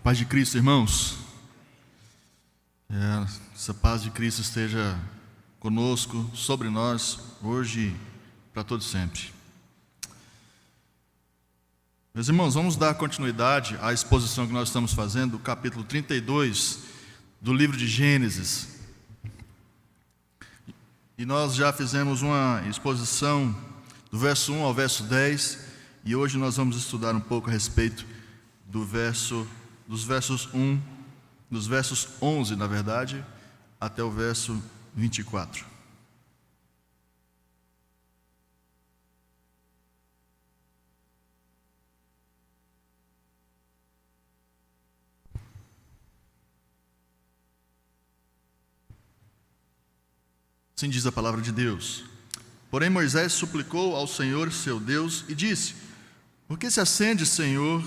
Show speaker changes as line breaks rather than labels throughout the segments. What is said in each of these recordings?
Paz de Cristo, irmãos. Essa paz de Cristo esteja conosco, sobre nós, hoje e para todo sempre. Meus irmãos, vamos dar continuidade à exposição que nós estamos fazendo, do capítulo 32 do livro de Gênesis. E nós já fizemos uma exposição do verso 1 ao verso 10, e hoje nós vamos estudar um pouco a respeito dos versos 11, na verdade, até o verso 24. Assim diz a palavra de Deus. Porém Moisés suplicou ao Senhor seu Deus e disse: por que se acende, Senhor,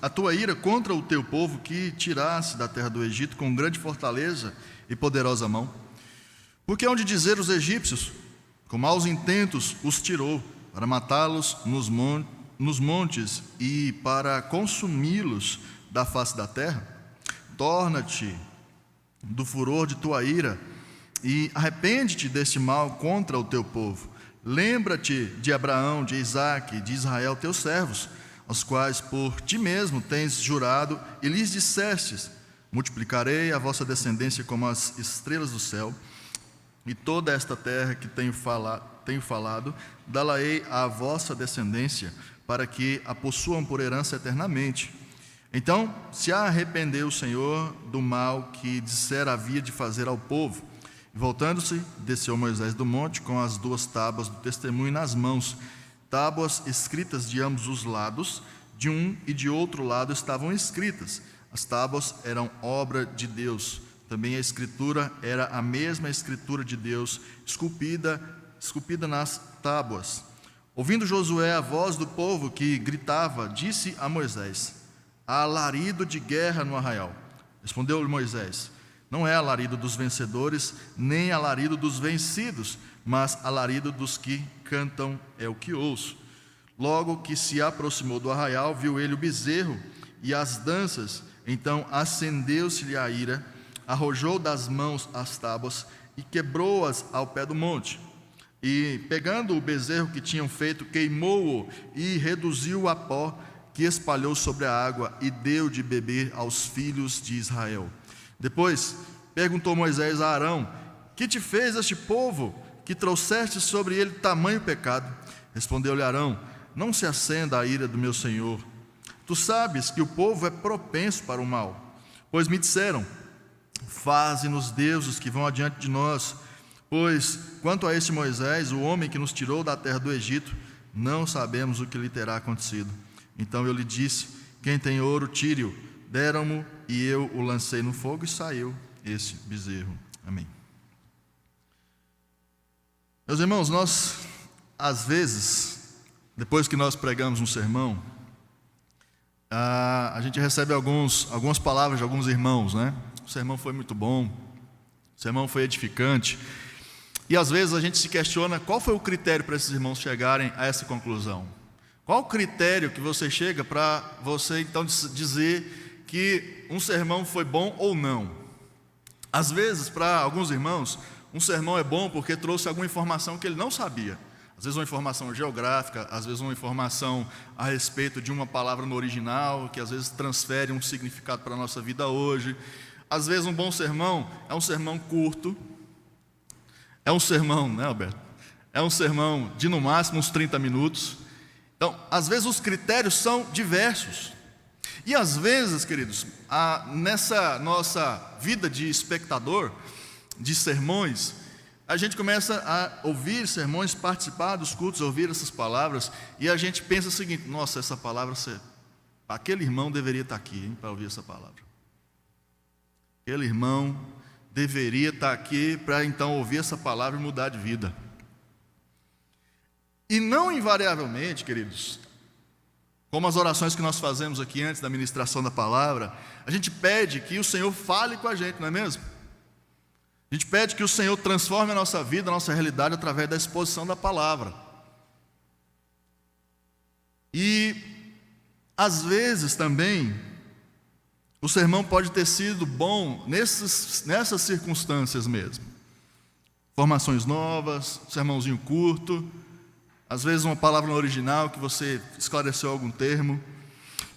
a tua ira contra o teu povo que tiraste da terra do Egito com grande fortaleza e poderosa mão? Porque hão de dizer os egípcios: com maus intentos os tirou, para matá-los nos montes e para consumi-los da face da terra? Torna-te do furor de tua ira e arrepende-te deste mal contra o teu povo. Lembra-te de Abraão, de Isaque, de Israel, teus servos, aos quais por ti mesmo tens jurado, e lhes dissestes: multiplicarei a vossa descendência como as estrelas do céu, e toda esta terra que tenho falado, dá-la-ei à vossa descendência, para que a possuam por herança eternamente. Então se arrependeu o Senhor do mal que dissera havia de fazer ao povo. E voltando-se, desceu Moisés do monte com as 2 tábuas do testemunho nas mãos, tábuas escritas de ambos os lados, de um e de outro lado estavam escritas. As tábuas eram obra de Deus, também a escritura era a mesma escritura de Deus, esculpida nas tábuas. Ouvindo Josué a voz do povo que gritava, disse a Moisés: há alarido de guerra no arraial. Respondeu-lhe Moisés: não é alarido dos vencedores, nem alarido dos vencidos, mas alarido dos que cantam é o que ouço. Logo que se aproximou do arraial, viu ele o bezerro e as danças. Então acendeu-se-lhe a ira, arrojou das mãos as tábuas e quebrou-as ao pé do monte. E pegando o bezerro que tinham feito, queimou-o e reduziu-o a pó, que espalhou sobre a água e deu de beber aos filhos de Israel. Depois perguntou Moisés a Arão: que te fez este povo, que trouxeste sobre ele tamanho pecado? Respondeu-lhe Arão: não se acenda a ira do meu senhor. Tu sabes que o povo é propenso para o mal. Pois me disseram: faze-nos deuses que vão adiante de nós. Pois quanto a este Moisés, o homem que nos tirou da terra do Egito, não sabemos o que lhe terá acontecido. Então eu lhe disse: quem tem ouro, tire-o. Deram-mo e eu o lancei no fogo e saiu esse bezerro. Amém. Meus irmãos, nós, às vezes, depois que nós pregamos um sermão, a gente recebe algumas palavras de alguns irmãos, né? O sermão foi muito bom, o sermão foi edificante. E às vezes a gente se questiona qual foi o critério para esses irmãos chegarem a essa conclusão. Qual o critério que você chega para você então dizer que um sermão foi bom ou não? Às vezes, para alguns irmãos, um sermão é bom porque trouxe alguma informação que ele não sabia. Às vezes uma informação geográfica, às vezes uma informação a respeito de uma palavra no original, que às vezes transfere um significado para a nossa vida hoje. Às vezes um bom sermão é um sermão curto, é um sermão, né, Alberto? É um sermão de no máximo uns 30 minutos. Então, às vezes os critérios são diversos. E às vezes, queridos, nessa nossa vida de espectador de sermões, a gente começa a ouvir sermões, participar dos cultos, ouvir essas palavras, e a gente pensa o seguinte: nossa, essa palavra, aquele irmão deveria estar aqui, para ouvir essa palavra. Aquele irmão deveria estar aqui para então ouvir essa palavra e mudar de vida. E não invariavelmente, queridos, como as orações que nós fazemos aqui antes da ministração da palavra, a gente pede que o Senhor fale com a gente, não é mesmo? A gente pede que o Senhor transforme a nossa vida, a nossa realidade, através da exposição da palavra. E, às vezes também, o sermão pode ter sido bom nessas circunstâncias mesmo. Formações novas, sermãozinho curto, às vezes uma palavra no original que você esclareceu algum termo.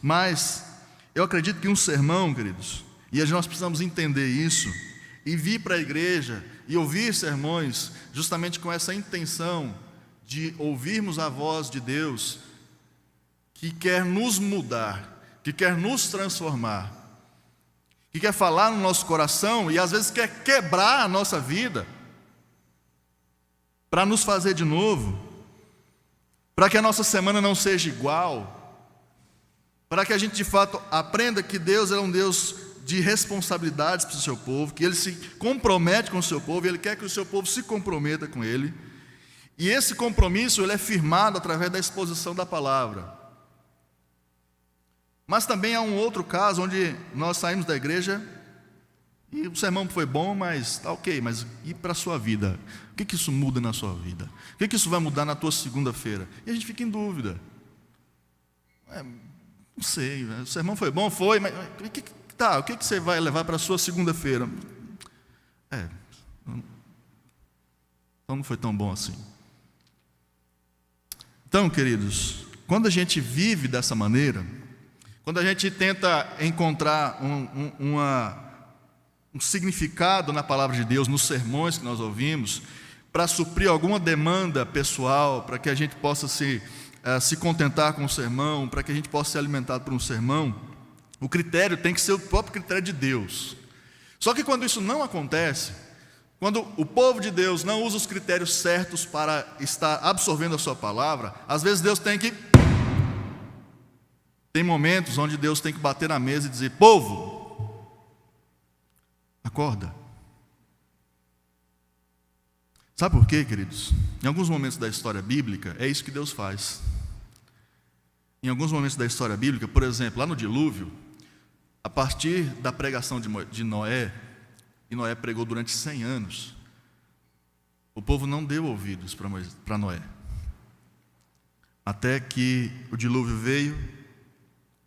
Mas eu acredito que um sermão, queridos, e nós precisamos entender isso, e vir para a igreja e ouvir sermões justamente com essa intenção de ouvirmos a voz de Deus, que quer nos mudar, que quer nos transformar, que quer falar no nosso coração e às vezes quer quebrar a nossa vida, para nos fazer de novo, para que a nossa semana não seja igual, para que a gente de fato aprenda que Deus é um Deus de responsabilidades para o seu povo, que Ele se compromete com o seu povo, e Ele quer que o seu povo se comprometa com Ele, e esse compromisso ele é firmado através da exposição da palavra. Mas também há um outro caso, onde nós saímos da igreja, e o sermão foi bom, mas está ok, mas e para a sua vida? O que isso muda na sua vida? O que isso vai mudar na tua segunda-feira? E a gente fica em dúvida. Não sei, o sermão foi bom, foi, mas o que você vai levar para a sua segunda-feira? Então não foi tão bom assim. Então, queridos, quando a gente vive dessa maneira, quando a gente tenta encontrar um significado na palavra de Deus, nos sermões que nós ouvimos, para suprir alguma demanda pessoal, para que a gente possa se contentar com o sermão, para que a gente possa ser alimentado por um sermão, o critério tem que ser o próprio critério de Deus. Só que quando isso não acontece, quando o povo de Deus não usa os critérios certos para estar absorvendo a sua palavra, às vezes Deus tem momentos onde Deus tem que bater na mesa e dizer: povo, acorda. Sabe por quê, queridos? Em alguns momentos da história bíblica, é isso que Deus faz. Em alguns momentos da história bíblica, por exemplo, lá no dilúvio, a partir da pregação de Noé, e Noé pregou durante 100 anos, o povo não deu ouvidos para Noé. Até que o dilúvio veio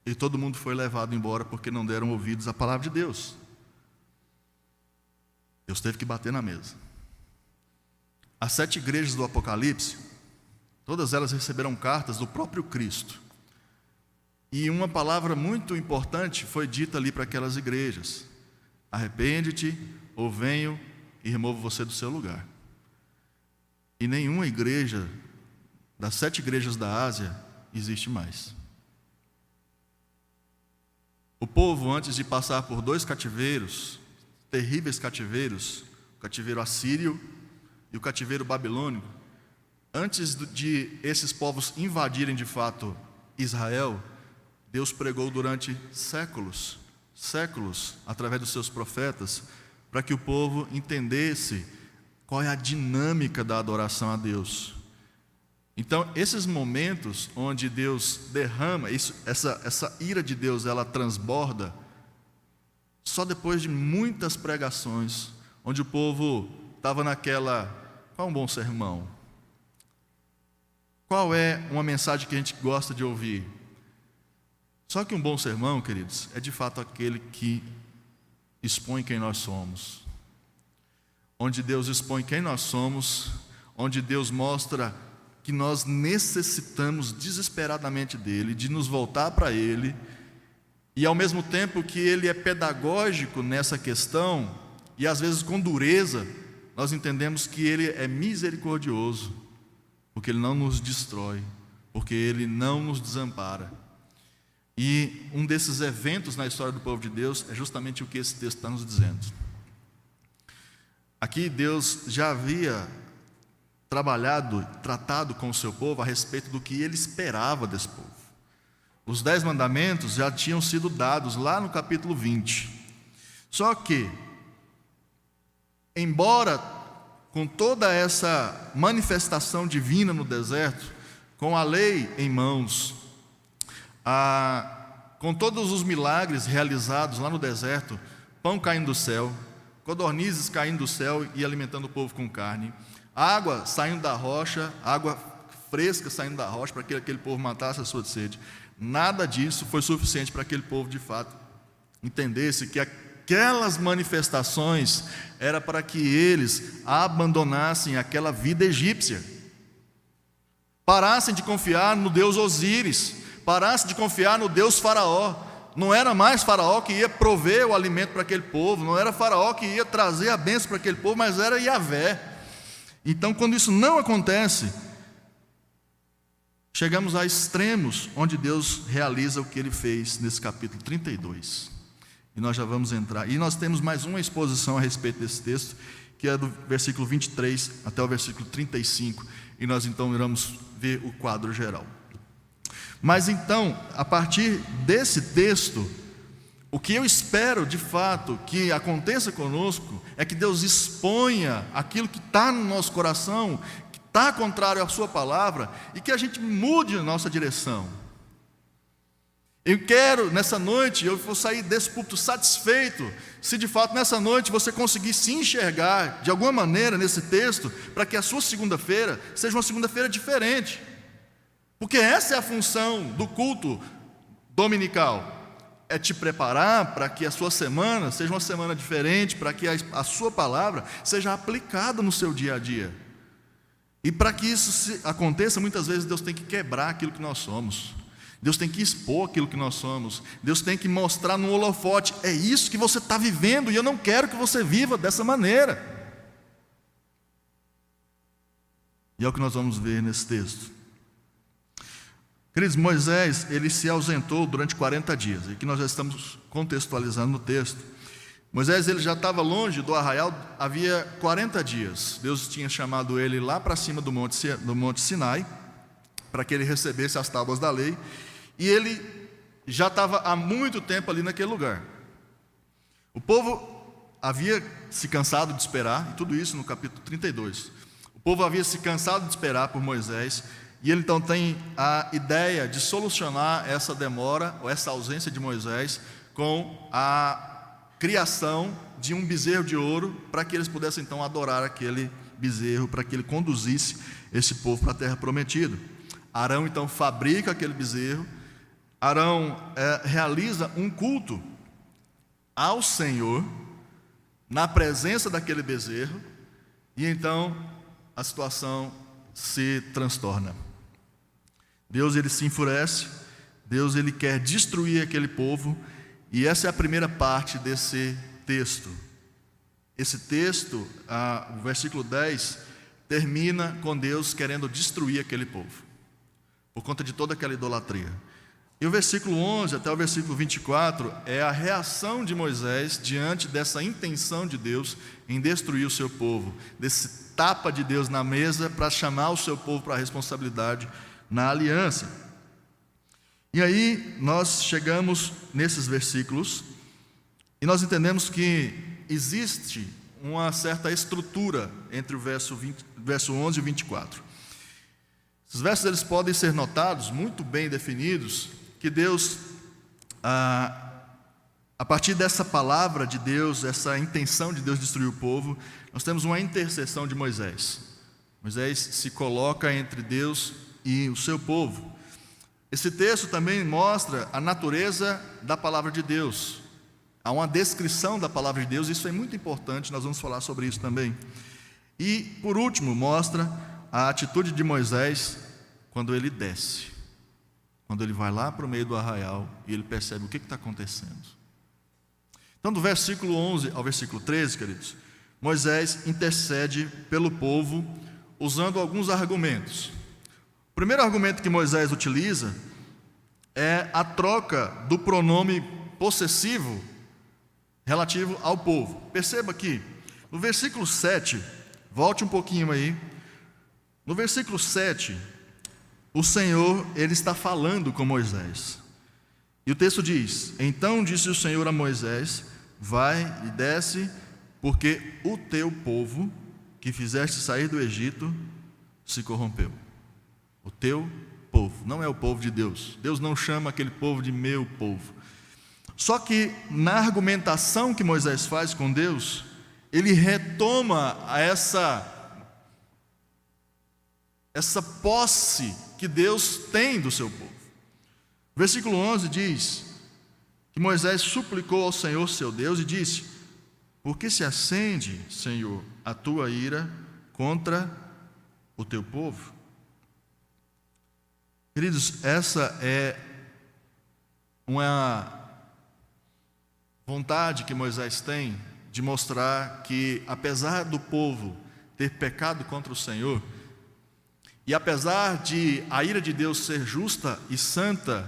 e todo mundo foi levado embora porque não deram ouvidos à palavra de Deus. Deus teve que bater na mesa. As 7 igrejas do Apocalipse, todas elas receberam cartas do próprio Cristo. E uma palavra muito importante foi dita ali para aquelas igrejas: arrepende-te, ou venho e removo você do seu lugar. E nenhuma igreja das 7 igrejas da Ásia existe mais. O povo, antes de passar por 2 cativeiros, terríveis cativeiros, o cativeiro assírio e o cativeiro babilônico, antes de esses povos invadirem de fato Israel, Deus pregou durante séculos, através dos seus profetas, para que o povo entendesse qual é a dinâmica da adoração a Deus. Então, esses momentos onde Deus derrama, essa ira de Deus, ela transborda, só depois de muitas pregações, onde o povo estava naquela: qual é um bom sermão? Qual é uma mensagem que a gente gosta de ouvir? Só que um bom sermão, queridos, é de fato aquele que expõe quem nós somos. Onde Deus expõe quem nós somos, onde Deus mostra que nós necessitamos desesperadamente dEle, de nos voltar para Ele, e ao mesmo tempo que Ele é pedagógico nessa questão, e às vezes com dureza, nós entendemos que Ele é misericordioso, porque Ele não nos destrói, porque Ele não nos desampara. E um desses eventos na história do povo de Deus é justamente o que esse texto está nos dizendo. Aqui Deus já havia tratado com o seu povo a respeito do que Ele esperava desse povo. Os 10 mandamentos já tinham sido dados lá no capítulo 20. Só que, embora com toda essa manifestação divina no deserto, com a lei em mãos, com todos os milagres realizados lá no deserto, pão caindo do céu, codornizes caindo do céu e alimentando o povo com carne, água saindo da rocha, água fresca saindo da rocha para que aquele povo matasse a sua sede, nada disso foi suficiente para aquele povo de fato entendesse que aquelas manifestações era para que eles abandonassem aquela vida egípcia, parassem de confiar no Deus Osíris, parassem de confiar no Deus Faraó. Não era mais Faraó que ia prover o alimento para aquele povo, não era Faraó que ia trazer a bênção para aquele povo, mas era Yahvé. Então, quando isso não acontece, chegamos a extremos onde Deus realiza o que Ele fez nesse capítulo 32. E nós já vamos entrar. E nós temos mais uma exposição a respeito desse texto, que é do versículo 23 até o versículo 35. E nós então iremos ver o quadro geral. Mas então, a partir desse texto, o que eu espero de fato que aconteça conosco é que Deus exponha aquilo que está no nosso coração, que está contrário à sua palavra, e que a gente mude a nossa direção. Eu quero, nessa noite, eu vou sair desse púlpito satisfeito, se de fato nessa noite você conseguir se enxergar de alguma maneira nesse texto, para que a sua segunda-feira seja uma segunda-feira diferente. Porque essa é a função do culto dominical, é te preparar para que a sua semana seja uma semana diferente, para que a sua palavra seja aplicada no seu dia a dia. E para que isso aconteça, muitas vezes Deus tem que quebrar aquilo que nós somos, Deus tem que expor aquilo que nós somos, Deus tem que mostrar no holofote: é isso que você está vivendo e eu não quero que você viva dessa maneira. E é o que nós vamos ver nesse texto. Queridos, Moisés, ele se ausentou durante 40 dias, e aqui nós já estamos contextualizando no texto. Moisés, ele já estava longe do arraial, havia 40 dias. Deus tinha chamado ele lá para cima do Monte Sinai, para que ele recebesse as tábuas da lei, e ele já estava há muito tempo ali naquele lugar. O povo havia se cansado de esperar, e tudo isso no capítulo 32. O povo havia se cansado de esperar por Moisés, e ele então tem a ideia de solucionar essa demora, ou essa ausência de Moisés, com a criação de um bezerro de ouro, para que eles pudessem então adorar aquele bezerro, para que ele conduzisse esse povo para a terra prometida. Arão então fabrica aquele bezerro, Arão realiza um culto ao Senhor, na presença daquele bezerro, e então a situação se transtorna. Deus, ele se enfurece, Deus, ele quer destruir aquele povo, e essa é a primeira parte desse texto. Esse texto, o versículo 10, termina com Deus querendo destruir aquele povo, por conta de toda aquela idolatria. E o versículo 11 até o versículo 24 é a reação de Moisés diante dessa intenção de Deus em destruir o seu povo, desse tapa de Deus na mesa para chamar o seu povo para a responsabilidade na aliança. E aí nós chegamos nesses versículos e nós entendemos que existe uma certa estrutura entre o verso 11 e o 24. Esses versos, eles podem ser notados, muito bem definidos, que Deus, a partir dessa palavra de Deus, essa intenção de Deus destruir o povo, nós temos uma intercessão de Moisés. Moisés se coloca entre Deus e o seu povo. Esse texto também mostra a natureza da palavra de Deus. Há uma descrição da palavra de Deus, isso é muito importante, nós vamos falar sobre isso também. E, por último, mostra a atitude de Moisés quando ele desce, quando ele vai lá para o meio do arraial e ele percebe o que está acontecendo. Então, do versículo 11 ao versículo 13, queridos, Moisés intercede pelo povo usando alguns argumentos. O primeiro argumento que Moisés utiliza é a troca do pronome possessivo relativo ao povo. Perceba aqui, no versículo 7, volte um pouquinho aí. No versículo 7, o Senhor, ele está falando com Moisés. E o texto diz: então disse o Senhor a Moisés: vai e desce, porque o teu povo, que fizeste sair do Egito, se corrompeu. O teu povo, não é o povo de Deus. Deus não chama aquele povo de meu povo. Só que na argumentação que Moisés faz com Deus, ele retoma essa posse que Deus tem do seu povo. O versículo 11 diz que que Moisés suplicou ao Senhor seu Deus e disse: por que se acende, Senhor, a tua ira contra o teu povo? Queridos, essa é uma vontade que Moisés tem de mostrar que, apesar do povo ter pecado contra o Senhor, e apesar de a ira de Deus ser justa e santa,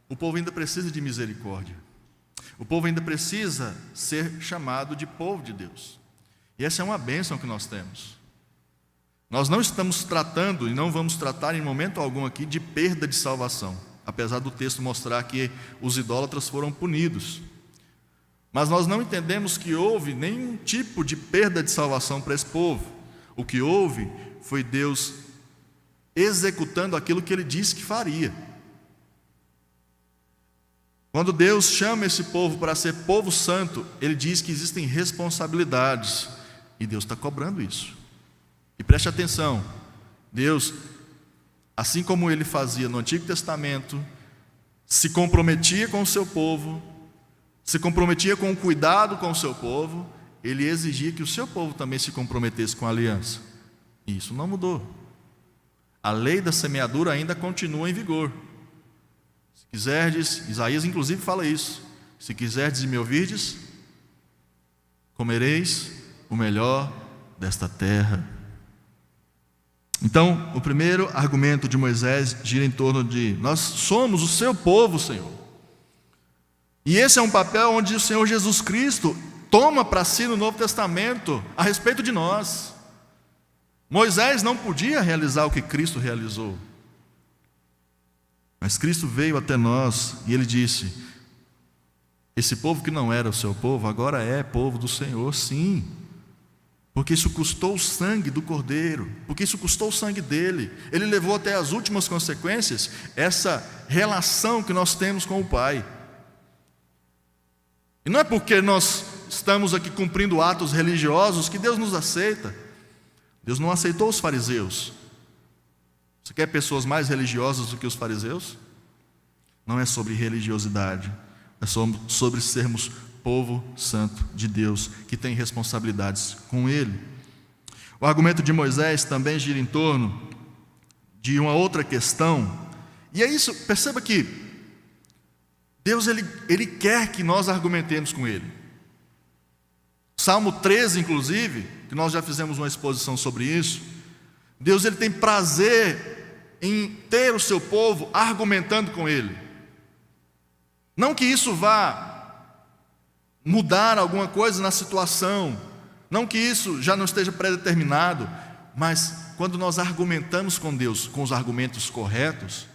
o povo ainda precisa de misericórdia. O povo ainda precisa ser chamado de povo de Deus. E essa é uma bênção que nós temos. Nós não estamos tratando, e não vamos tratar em momento algum aqui, de perda de salvação, apesar do texto mostrar que os idólatras foram punidos. Mas nós não entendemos que houve nenhum tipo de perda de salvação para esse povo. O que houve foi Deus executando aquilo que Ele disse que faria. Quando Deus chama esse povo para ser povo santo, Ele diz que existem responsabilidades, e Deus está cobrando isso. E preste atenção, Deus, assim como Ele fazia no Antigo Testamento, se comprometia com o seu povo, se comprometia com o cuidado com o seu povo, Ele exigia que o seu povo também se comprometesse com a aliança. E isso não mudou. A lei da semeadura ainda continua em vigor. Se quiserdes, Isaías inclusive fala isso: se quiserdes e me ouvirdes, comereis o melhor desta terra. Então, o primeiro argumento de Moisés gira em torno de: nós somos o seu povo, Senhor. E esse é um papel onde o Senhor Jesus Cristo toma para si no Novo Testamento a respeito de nós. Moisés não podia realizar o que Cristo realizou, mas Cristo veio até nós e Ele disse: esse povo que não era o seu povo, agora é povo do Senhor, sim. Porque isso custou o sangue do Cordeiro, porque isso custou o sangue dele. Ele levou até as últimas consequências essa relação que nós temos com o Pai. E não é porque nós estamos aqui cumprindo atos religiosos que Deus nos aceita. Deus não aceitou os fariseus. Você quer pessoas mais religiosas do que os fariseus? Não é sobre religiosidade, é sobre sermos povo santo de Deus, que tem responsabilidades com Ele. O argumento de Moisés também gira em torno de uma outra questão, e é isso, perceba que Deus ele quer que nós argumentemos com Ele. Salmo 13, inclusive, que nós já fizemos uma exposição sobre isso, Deus ele tem prazer em ter o seu povo argumentando com Ele. Não que isso vá mudar alguma coisa na situação, não que isso já não esteja predeterminado, mas quando nós argumentamos com Deus com os argumentos corretos,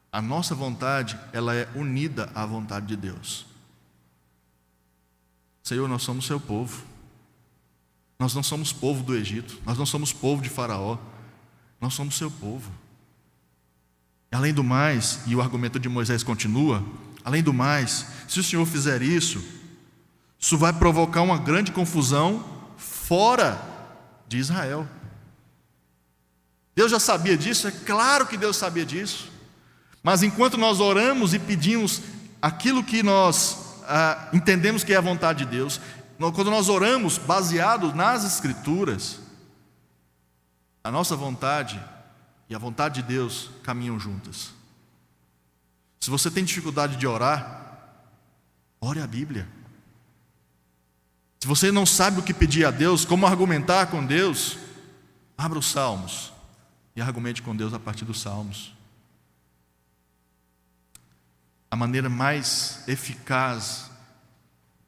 a nossa vontade ela é unida à vontade de Deus. Senhor, nós somos seu povo. Nós não somos povo do Egito, nós não somos povo de Faraó, nós somos seu povo. Além do mais, e o argumento de Moisés continua, além do mais, se o Senhor fizer isso vai provocar uma grande confusão fora de Israel. Deus já sabia disso? É claro que Deus sabia disso. Mas enquanto nós oramos e pedimos aquilo que nós entendemos que é a vontade de Deus, quando nós oramos baseado nas Escrituras, a nossa vontade e a vontade de Deus caminham juntas. Se você tem dificuldade de orar, ore a Bíblia. Se você não sabe o que pedir a Deus, como argumentar com Deus, abra os Salmos e argumente com Deus a partir dos Salmos. A maneira mais eficaz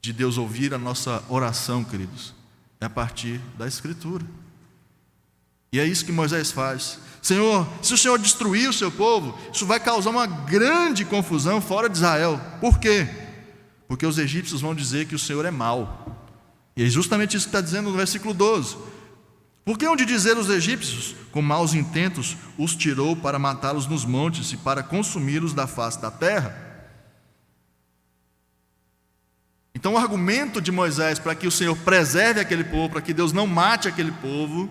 de Deus ouvir a nossa oração, queridos, é a partir da Escritura. E é isso que Moisés faz. Senhor, se o Senhor destruir o seu povo, isso vai causar uma grande confusão fora de Israel. Por quê? Porque os egípcios vão dizer que o Senhor é mau. E é justamente isso que está dizendo no versículo 12. Porque onde dizer os egípcios, com maus intentos, os tirou para matá-los nos montes e para consumi-los da face da terra? Então o argumento de Moisés para que o Senhor preserve aquele povo, para que Deus não mate aquele povo,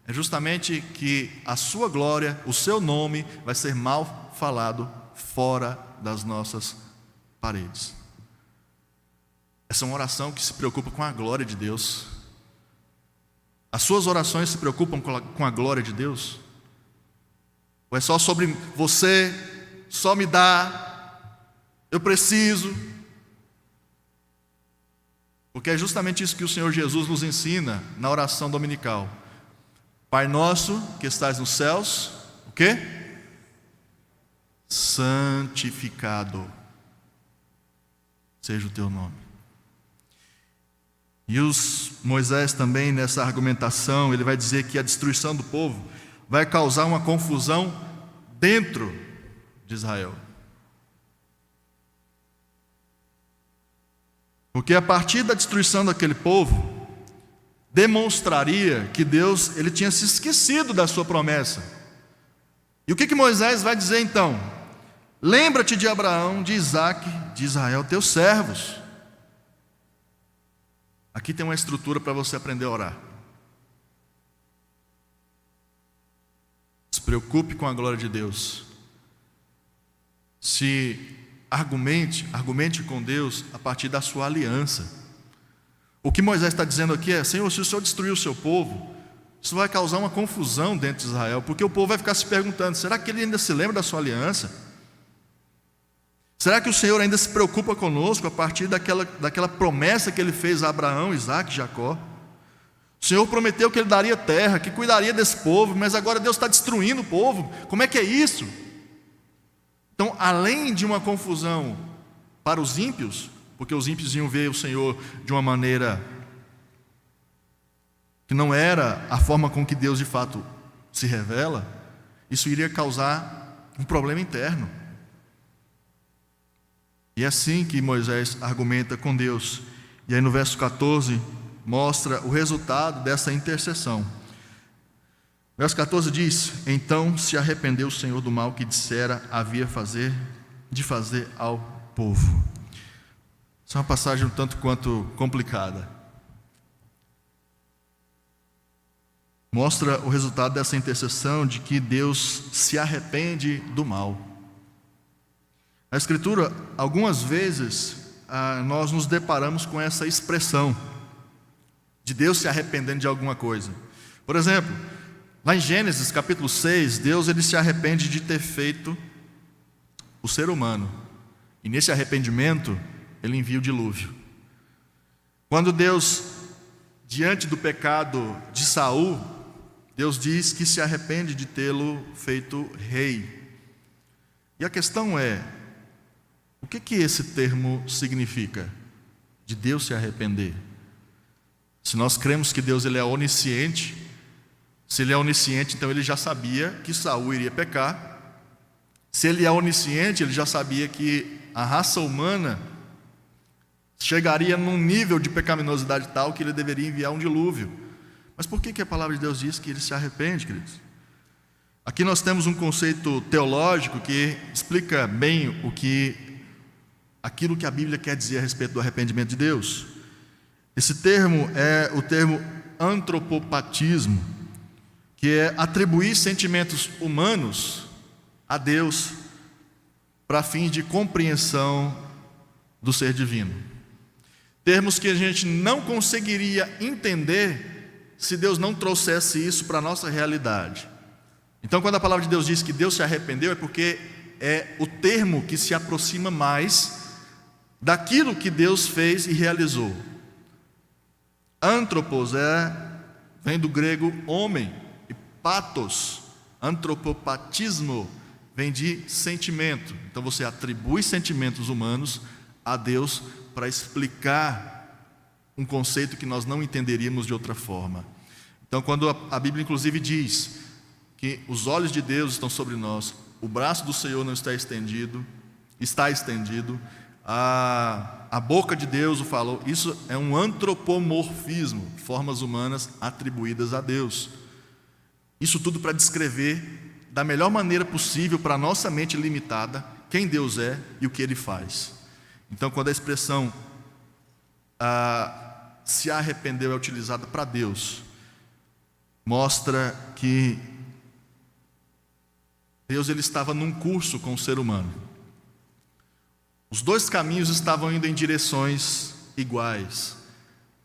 é justamente que a sua glória, o seu nome, vai ser mal falado fora das nossas paredes. Essa é uma oração que se preocupa com a glória de Deus. As suas orações se preocupam com a glória de Deus? Ou é só sobre você, só me dá, eu preciso? Porque é justamente isso que o Senhor Jesus nos ensina na oração dominical. Pai nosso que estás nos céus, o quê? Santificado seja o teu nome. E Moisés também, nessa argumentação, ele vai dizer que a destruição do povo vai causar uma confusão dentro de Israel. Porque a partir da destruição daquele povo, demonstraria que Deus ele tinha se esquecido da sua promessa. E o que Moisés vai dizer então? Lembra-te de Abraão, de Isaque, de Israel, teus servos. Aqui tem uma estrutura para você aprender a orar. Se preocupe com a glória de Deus. Argumente com Deus a partir da sua aliança. O que Moisés está dizendo aqui é: Senhor, se o Senhor destruir o seu povo, isso vai causar uma confusão dentro de Israel, porque o povo vai ficar se perguntando: será que ele ainda se lembra da sua aliança? Será que o Senhor ainda se preocupa conosco a partir daquela promessa que Ele fez a Abraão, Isaque e Jacó? O Senhor prometeu que Ele daria terra, que cuidaria desse povo, mas agora Deus está destruindo o povo. Como é que é isso? Então, além de uma confusão para os ímpios, porque os ímpios iam ver o Senhor de uma maneira que não era a forma com que Deus de fato se revela, isso iria causar um problema interno. E é assim que Moisés argumenta com Deus. E aí no verso 14 mostra o resultado dessa intercessão. Verso 14 diz: então se arrependeu o Senhor do mal que dissera havia de fazer ao povo. Essa é uma passagem um tanto quanto complicada. Mostra o resultado dessa intercessão, de que Deus se arrepende do mal. Na Escritura, algumas vezes, nós nos deparamos com essa expressão de Deus se arrependendo de alguma coisa. Por exemplo, lá em Gênesis capítulo 6, Deus ele se arrepende de ter feito o ser humano. E nesse arrependimento, Ele envia o dilúvio. Quando Deus, diante do pecado de Saul, Deus diz que se arrepende de tê-lo feito rei. E a questão é: o que esse termo significa? De Deus se arrepender. Se nós cremos que Deus ele é onisciente, se Ele é onisciente, então Ele já sabia que Saul iria pecar. Se Ele é onisciente, Ele já sabia que a raça humana chegaria num nível de pecaminosidade tal que Ele deveria enviar um dilúvio. Mas por que a palavra de Deus diz que Ele se arrepende, queridos? Aqui nós temos um conceito teológico que explica bem aquilo que a Bíblia quer dizer a respeito do arrependimento de Deus. Esse termo é o termo antropopatismo, que é atribuir sentimentos humanos a Deus para fins de compreensão do ser divino. Termos que a gente não conseguiria entender se Deus não trouxesse isso para a nossa realidade. Então, quando a palavra de Deus diz que Deus se arrependeu, é porque é o termo que se aproxima mais daquilo que Deus fez e realizou. Antropos vem do grego homem, e patos, antropopatismo, vem de sentimento. Então você atribui sentimentos humanos a Deus para explicar um conceito que nós não entenderíamos de outra forma. Então, quando a Bíblia inclusive diz que os olhos de Deus estão sobre nós, o braço do Senhor não está estendido, a boca de Deus o falou, isso é um antropomorfismo, formas humanas atribuídas a Deus. Isso tudo para descrever da melhor maneira possível para a nossa mente limitada quem Deus é e o que Ele faz. Então, quando a expressão se arrependeu é utilizada para Deus, mostra que Deus ele estava num curso com o ser humano. Os dois caminhos estavam indo em direções iguais,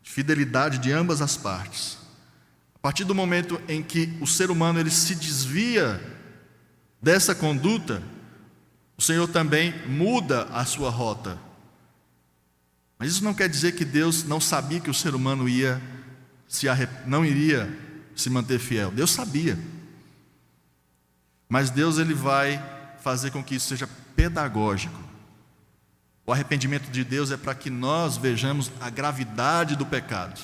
de fidelidade de ambas as partes. A partir do momento em que o ser humano ele se desvia dessa conduta, o Senhor também muda a sua rota. Mas isso não quer dizer que Deus não sabia que o ser humano não iria se manter fiel. Deus sabia. Mas Deus ele vai fazer com que isso seja pedagógico. O arrependimento de Deus é para que nós vejamos a gravidade do pecado,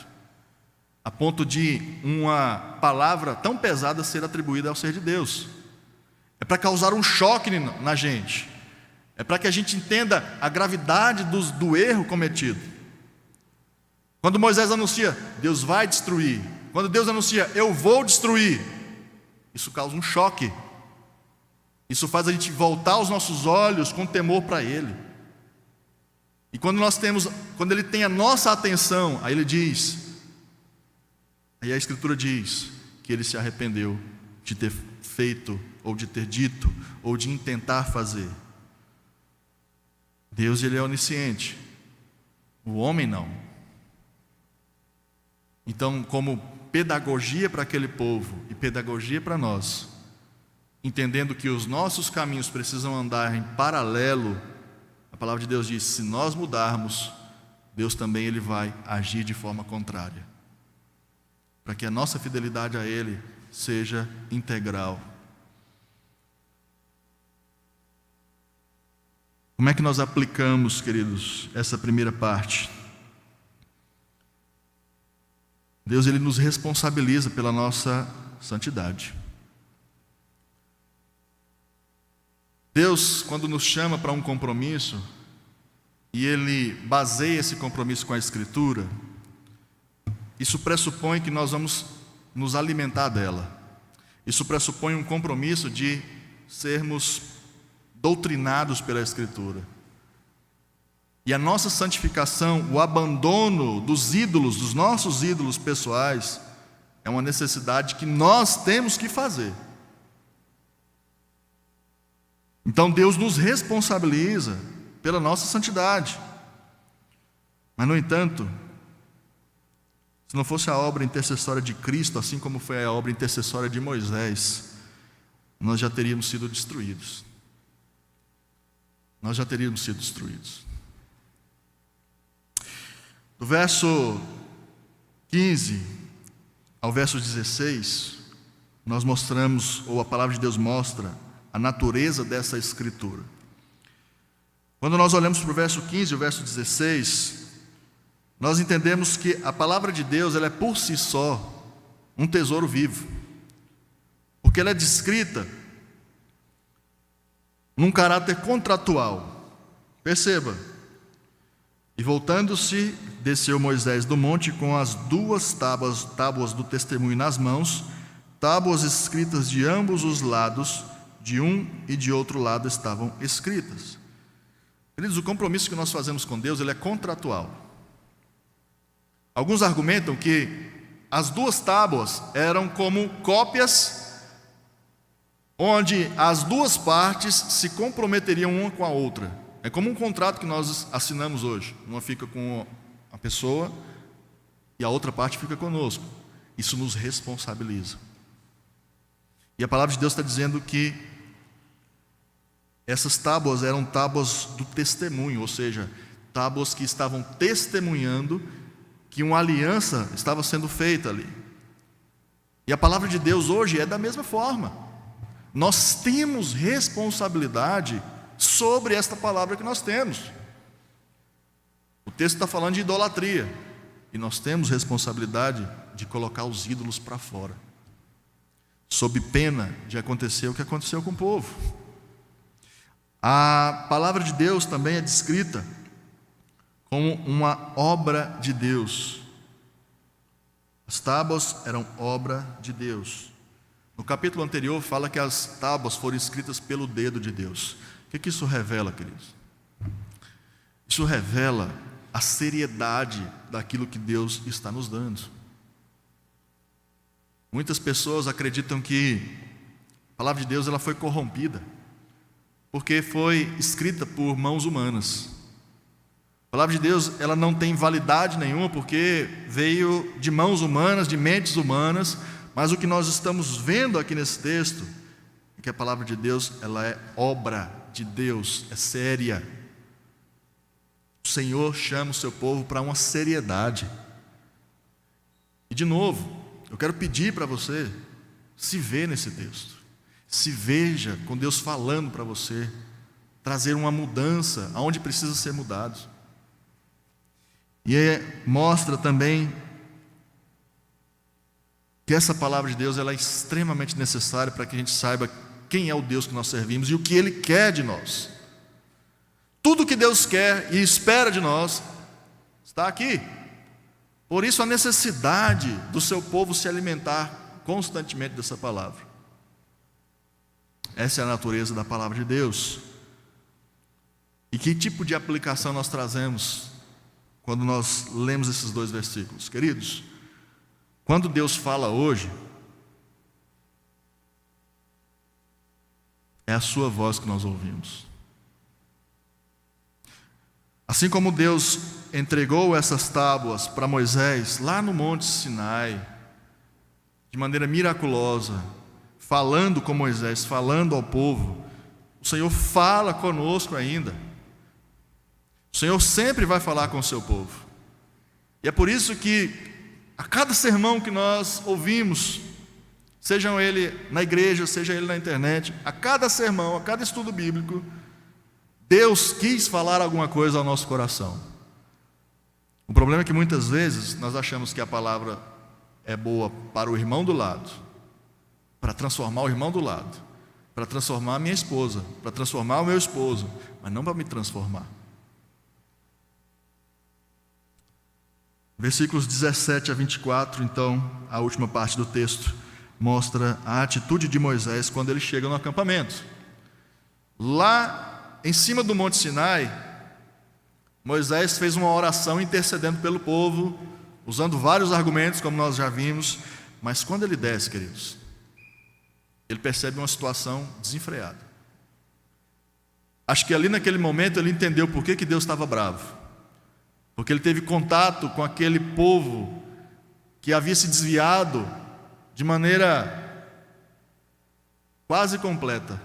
a ponto de uma palavra tão pesada ser atribuída ao ser de Deus. É para causar um choque na gente. É para que a gente entenda a gravidade do erro cometido. Quando Moisés anuncia, Deus vai destruir. Quando Deus anuncia, eu vou destruir, isso causa um choque. Isso faz a gente voltar os nossos olhos com temor para Ele. E quando Ele tem a nossa atenção, aí a Escritura diz que Ele se arrependeu de ter feito, ou de ter dito, ou de intentar fazer. Deus ele é onisciente, o homem não. Então, como pedagogia para aquele povo e pedagogia para nós, entendendo que os nossos caminhos precisam andar em paralelo, a palavra de Deus diz: se nós mudarmos, Deus também ele vai agir de forma contrária, para que a nossa fidelidade a Ele seja integral. Como é que nós aplicamos, queridos, essa primeira parte? Deus ele nos responsabiliza pela nossa santidade. Deus, quando nos chama para um compromisso, e Ele baseia esse compromisso com a Escritura, isso pressupõe que nós vamos nos alimentar dela. Isso pressupõe um compromisso de sermos doutrinados pela Escritura. E a nossa santificação, o abandono dos ídolos, dos nossos ídolos pessoais, é uma necessidade que nós temos que fazer. Então Deus nos responsabiliza pela nossa santidade. Mas, no entanto, se não fosse a obra intercessória de Cristo, assim como foi a obra intercessória de Moisés, nós já teríamos sido destruídos. Nós já teríamos sido destruídos. Do verso 15 ao verso 16, nós mostramos, ou a palavra de Deus mostra, a natureza dessa Escritura. Quando nós olhamos para o verso 15 e o verso 16, nós entendemos que a palavra de Deus ela é por si só um tesouro vivo, porque ela é descrita num caráter contratual. Perceba: e voltando-se, desceu Moisés do monte com as duas tábuas do testemunho nas mãos, tábuas escritas de ambos os lados, de um e de outro lado estavam escritas. Queridos, o compromisso que nós fazemos com Deus ele é contratual. Alguns argumentam que as duas tábuas eram como cópias, onde as duas partes se comprometeriam uma com a outra. É como um contrato que nós assinamos hoje. Uma fica com a pessoa e a outra parte fica conosco. Isso nos responsabiliza. E a palavra de Deus está dizendo que essas tábuas eram tábuas do testemunho, ou seja, tábuas que estavam testemunhando que uma aliança estava sendo feita ali. E a palavra de Deus hoje é da mesma forma. Nós temos responsabilidade sobre esta palavra que nós temos. O texto está falando de idolatria, e nós temos responsabilidade de colocar os ídolos para fora, sob pena de acontecer o que aconteceu com o povo. A palavra de Deus também é descrita como uma obra de Deus. As tábuas eram obra de Deus. No capítulo anterior fala que as tábuas foram escritas pelo dedo de Deus. O que isso revela, queridos? Isso revela a seriedade daquilo que Deus está nos dando. Muitas pessoas acreditam que a palavra de Deus ela foi corrompida, porque foi escrita por mãos humanas. A palavra de Deus, ela não tem validade nenhuma, porque veio de mãos humanas, de mentes humanas, mas o que nós estamos vendo aqui nesse texto é que a palavra de Deus, ela é obra de Deus, é séria. O Senhor chama o seu povo para uma seriedade. E de novo, eu quero pedir para você se ver nesse texto. Se veja com Deus falando para você, trazer uma mudança aonde precisa ser mudado. E mostra também que essa palavra de Deus, ela é extremamente necessária para que a gente saiba quem é o Deus que nós servimos e o que Ele quer de nós. Tudo que Deus quer e espera de nós está aqui. Por isso a necessidade do seu povo se alimentar constantemente dessa palavra. Essa é a natureza da palavra de Deus. E que tipo de aplicação nós trazemos quando nós lemos esses dois versículos? Queridos, quando Deus fala hoje, é a sua voz que nós ouvimos. Assim como Deus entregou essas tábuas para Moisés lá no Monte Sinai, de maneira miraculosa, falando com Moisés, falando ao povo, o Senhor fala conosco ainda. O Senhor sempre vai falar com o seu povo. E é por isso que a cada sermão que nós ouvimos, seja ele na igreja, seja ele na internet, a cada sermão, a cada estudo bíblico, Deus quis falar alguma coisa ao nosso coração. O problema é que muitas vezes nós achamos que a palavra é boa para o irmão do lado, para transformar o irmão do lado, para transformar a minha esposa, para transformar o meu esposo, mas não para me transformar. Versículos 17 a 24, então, a última parte do texto, mostra a atitude de Moisés quando ele chega no acampamento. Lá em cima do Monte Sinai, Moisés fez uma oração intercedendo pelo povo, usando vários argumentos, como nós já vimos, mas quando ele desce, queridos, ele percebe uma situação desenfreada. Acho que ali naquele momento ele entendeu por que Deus estava bravo. Porque ele teve contato com aquele povo que havia se desviado de maneira quase completa.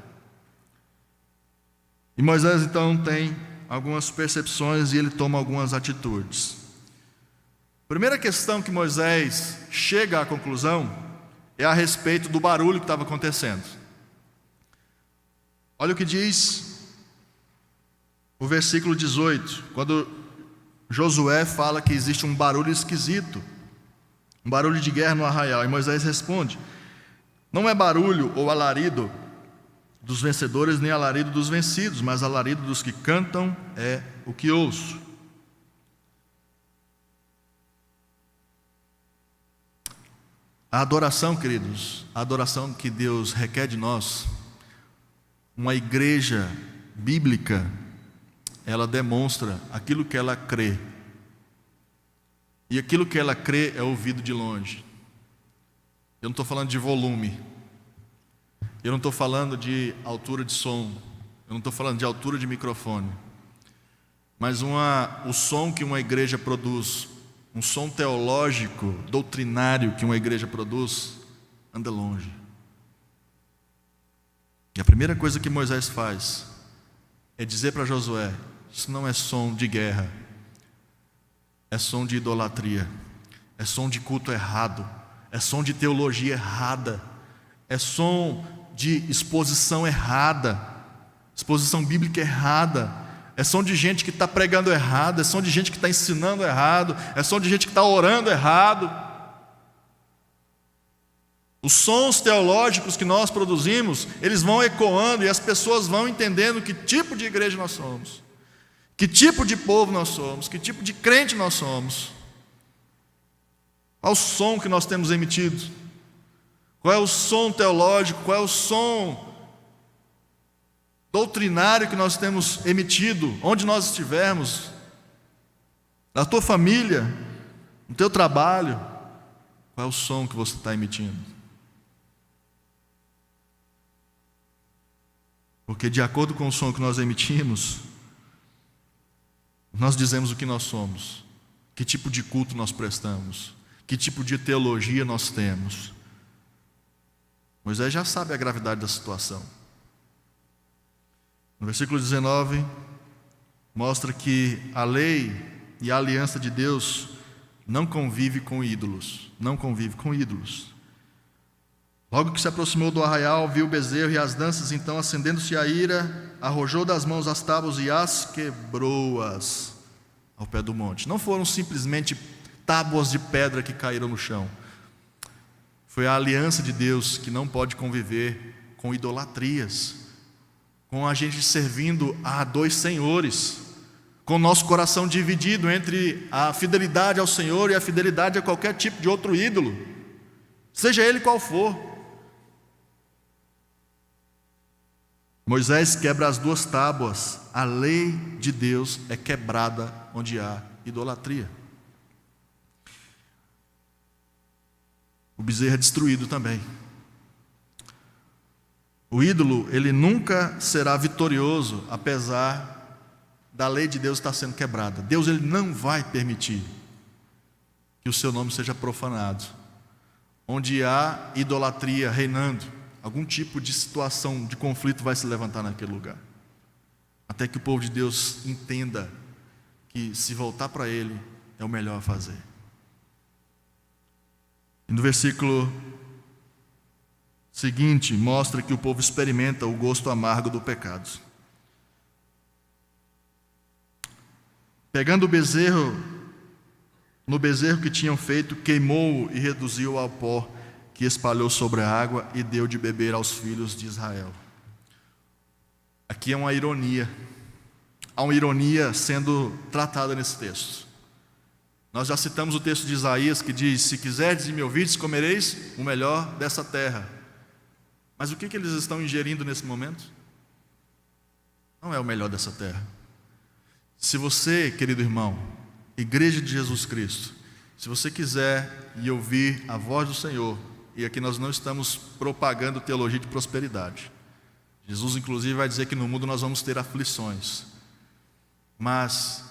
E Moisés então tem algumas percepções e ele toma algumas atitudes. A primeira questão que Moisés chega à conclusão é a respeito do barulho que estava acontecendo. Olha o que diz o versículo 18, quando Josué fala que existe um barulho esquisito, um barulho de guerra no arraial, e Moisés responde: não é barulho ou alarido dos vencedores, nem alarido dos vencidos, mas alarido dos que cantam é o que ouço. A adoração, queridos, a adoração que Deus requer de nós, uma igreja bíblica, ela demonstra aquilo que ela crê. E aquilo que ela crê é ouvido de longe. Eu não estou falando de volume. Eu não estou falando de altura de som. Eu não estou falando de altura de microfone. Mas o som que uma igreja produz, um som teológico, doutrinário que uma igreja produz, anda longe. E a primeira coisa que Moisés faz é dizer para Josué: isso não é som de guerra, é som de idolatria, é som de culto errado, é som de teologia errada, é som de exposição errada, exposição bíblica errada, é som de gente que está pregando errado, é som de gente que está ensinando errado, é som de gente que está orando errado. Os sons teológicos que nós produzimos, eles vão ecoando e as pessoas vão entendendo que tipo de igreja nós somos, que tipo de povo nós somos, que tipo de crente nós somos. Qual o som que nós temos emitido? Qual é o som teológico? Qual é o som doutrinário que nós temos emitido? Onde nós estivermos, na tua família, no teu trabalho, qual é o som que você está emitindo? Porque de acordo com o som que nós emitimos, nós dizemos o que nós somos, que tipo de culto nós prestamos, que tipo de teologia nós temos. Moisés já sabe a gravidade da situação. No versículo 19, mostra que a lei e a aliança de Deus não convive com ídolos. Não convive com ídolos. Logo que se aproximou do arraial, viu o bezerro e as danças, então, acendendo-se a ira, arrojou das mãos as tábuas e as quebrou-as ao pé do monte. Não foram simplesmente tábuas de pedra que caíram no chão. Foi a aliança de Deus que não pode conviver com idolatrias, com a gente servindo a dois senhores, com o nosso coração dividido entre a fidelidade ao Senhor e a fidelidade a qualquer tipo de outro ídolo, seja ele qual for. Moisés quebra as duas tábuas. A lei de Deus é quebrada onde há idolatria. O bezerro é destruído também. O ídolo, ele nunca será vitorioso, apesar da lei de Deus estar sendo quebrada. Deus, ele não vai permitir que o seu nome seja profanado. Onde há idolatria reinando, algum tipo de situação de conflito vai se levantar naquele lugar. Até que o povo de Deus entenda que se voltar para Ele é o melhor a fazer. E no versículo seguinte, mostra que o povo experimenta o gosto amargo do pecado. Pegando o bezerro, no bezerro que tinham feito, queimou-o e reduziu ao pó, que espalhou sobre a água e deu de beber aos filhos de Israel. Aqui é uma ironia. Há uma ironia sendo tratada nesse texto. Nós já citamos o texto de Isaías que diz: se quiserdes e me ouvirdes, comereis o melhor dessa terra. Mas o que eles estão ingerindo nesse momento? Não é o melhor dessa terra. Se você, querido irmão, Igreja de Jesus Cristo, se você quiser e ouvir a voz do Senhor, e aqui nós não estamos propagando teologia de prosperidade. Jesus, inclusive, vai dizer que no mundo nós vamos ter aflições. Mas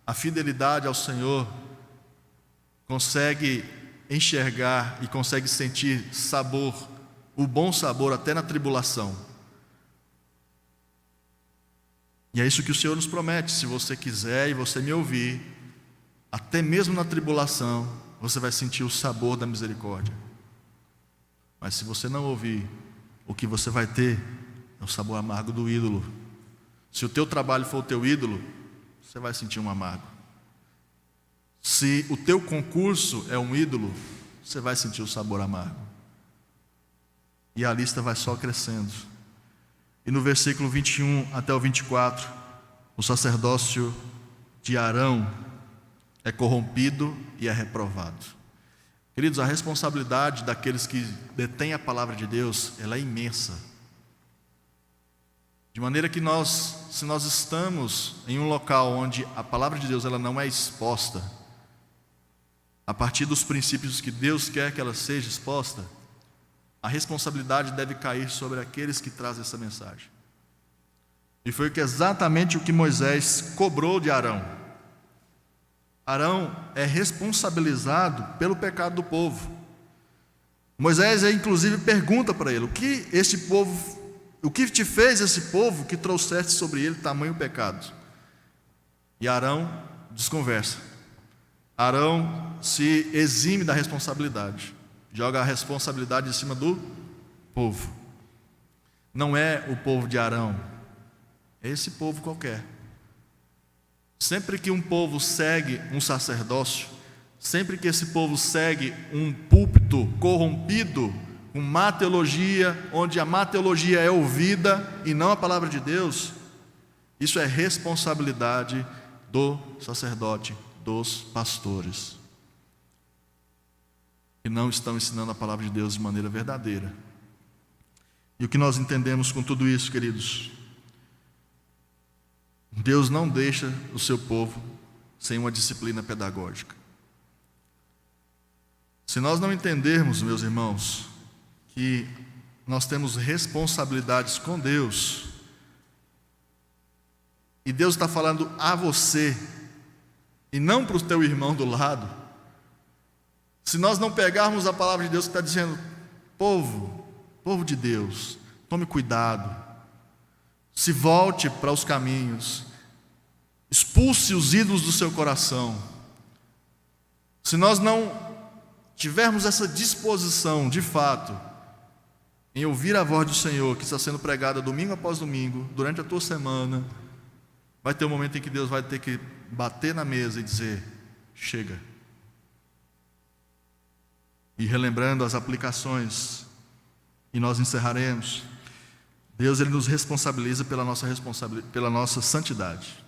a fidelidade ao Senhor consegue enxergar e consegue sentir sabor, o bom sabor até na tribulação. E é isso que o Senhor nos promete: se você quiser e você me ouvir, até mesmo na tribulação, você vai sentir o sabor da misericórdia. Mas se você não ouvir, o que você vai ter é o sabor amargo do ídolo. Se o teu trabalho for o teu ídolo, você vai sentir um amargo. Se o teu concurso é um ídolo, você vai sentir o sabor amargo. E a lista vai só crescendo. E no versículo 21 até o 24, o sacerdócio de Arão é corrompido e é reprovado. Queridos, a responsabilidade daqueles que detêm a palavra de Deus, ela é imensa. De maneira que se nós estamos em um local onde a palavra de Deus ela não é exposta, a partir dos princípios que Deus quer que ela seja exposta, a responsabilidade deve cair sobre aqueles que trazem essa mensagem. E foi exatamente o que Moisés cobrou de Arão. Arão é responsabilizado pelo pecado do povo. Moisés, inclusive, pergunta para ele: o que te fez esse povo que trouxeste sobre ele tamanho pecado? E Arão desconversa. Arão se exime da responsabilidade, joga a responsabilidade em cima do povo. Não é o povo de Arão, é esse povo qualquer. Sempre que um povo segue um sacerdócio, sempre que esse povo segue um púlpito corrompido, com má teologia, onde a má teologia é ouvida e não a palavra de Deus, isso é responsabilidade do sacerdote, dos pastores, que não estão ensinando a palavra de Deus de maneira verdadeira. E o que nós entendemos com tudo isso, queridos? Deus não deixa o seu povo sem uma disciplina pedagógica. Se nós não entendermos, meus irmãos, que nós temos responsabilidades com Deus, e Deus está falando a você, e não para o teu irmão do lado, se nós não pegarmos a palavra de Deus que está dizendo: povo de Deus, tome cuidado, se volte para os caminhos, expulse os ídolos do seu coração. Se nós não tivermos essa disposição, de fato, em ouvir a voz do Senhor, que está sendo pregada domingo após domingo, durante a tua semana, vai ter um momento em que Deus vai ter que bater na mesa e dizer: chega. E relembrando as aplicações, e nós encerraremos. Deus, Ele nos responsabiliza pela nossa santidade.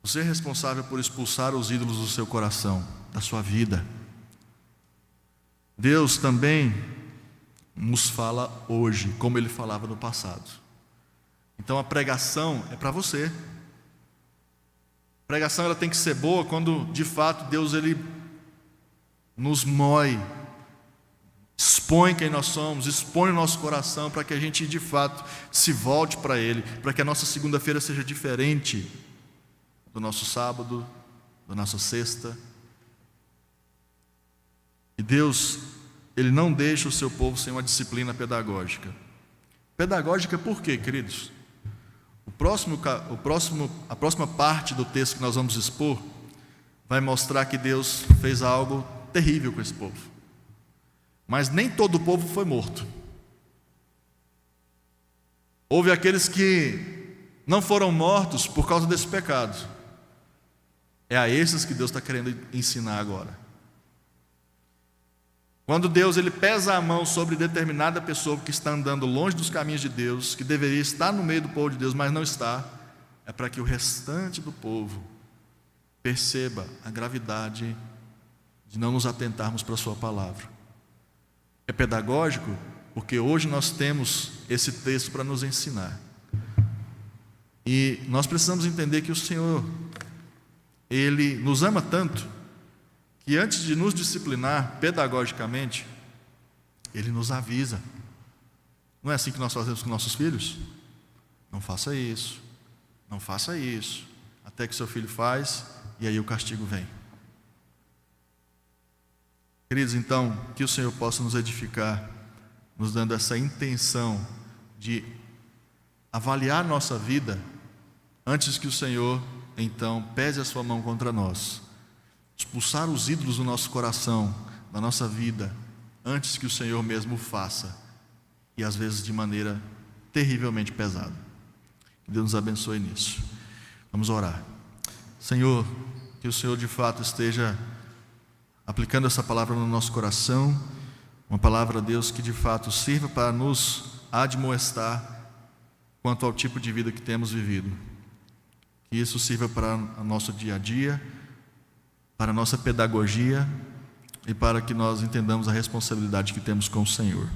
Você é responsável por expulsar os ídolos do seu coração, da sua vida. Deus também nos fala hoje, como Ele falava no passado. Então a pregação é para você. A pregação ela tem que ser boa quando, de fato, Deus Ele nos moe, expõe quem nós somos, expõe o nosso coração para que a gente, de fato, se volte para Ele, para que a nossa segunda-feira seja diferente do nosso sábado, da nossa sexta. E Deus, Ele não deixa o seu povo sem uma disciplina pedagógica. Pedagógica por quê, queridos? A próxima parte do texto que nós vamos expor vai mostrar que Deus fez algo terrível com esse povo. Mas nem todo o povo foi morto. Houve aqueles que não foram mortos por causa desse pecado. É a esses que Deus está querendo ensinar agora. Quando Deus Ele pesa a mão sobre determinada pessoa que está andando longe dos caminhos de Deus, que deveria estar no meio do povo de Deus, mas não está, é para que o restante do povo perceba a gravidade de não nos atentarmos para a sua palavra. É pedagógico porque hoje nós temos esse texto para nos ensinar. E nós precisamos entender que o Senhor, Ele nos ama tanto, que antes de nos disciplinar pedagogicamente, Ele nos avisa. Não é assim que nós fazemos com nossos filhos? Não faça isso, não faça isso, até que seu filho faz, e aí o castigo vem. Queridos, então, que o Senhor possa nos edificar, nos dando essa intenção de avaliar nossa vida, antes que o Senhor, então, pese a sua mão contra nós, expulsar os ídolos do nosso coração, da nossa vida, antes que o Senhor mesmo o faça, e às vezes de maneira terrivelmente pesada. Que Deus nos abençoe nisso. Vamos orar. Senhor, que o Senhor de fato esteja aplicando essa palavra no nosso coração, uma palavra, Deus, que de fato sirva para nos admoestar quanto ao tipo de vida que temos vivido. Que isso sirva para o nosso dia a dia, para a nossa pedagogia e para que nós entendamos a responsabilidade que temos com o Senhor.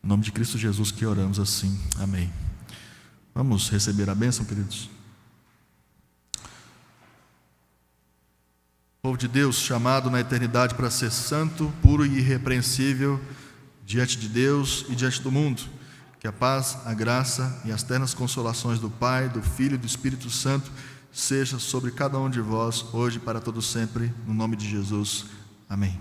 Em nome de Cristo Jesus que oramos assim. Amém. Vamos receber a bênção, queridos. Povo de Deus, chamado na eternidade para ser santo, puro e irrepreensível diante de Deus e diante do mundo. Que a paz, a graça e as ternas consolações do Pai, do Filho e do Espírito Santo seja sobre cada um de vós, hoje e para todo sempre, no nome de Jesus. Amém.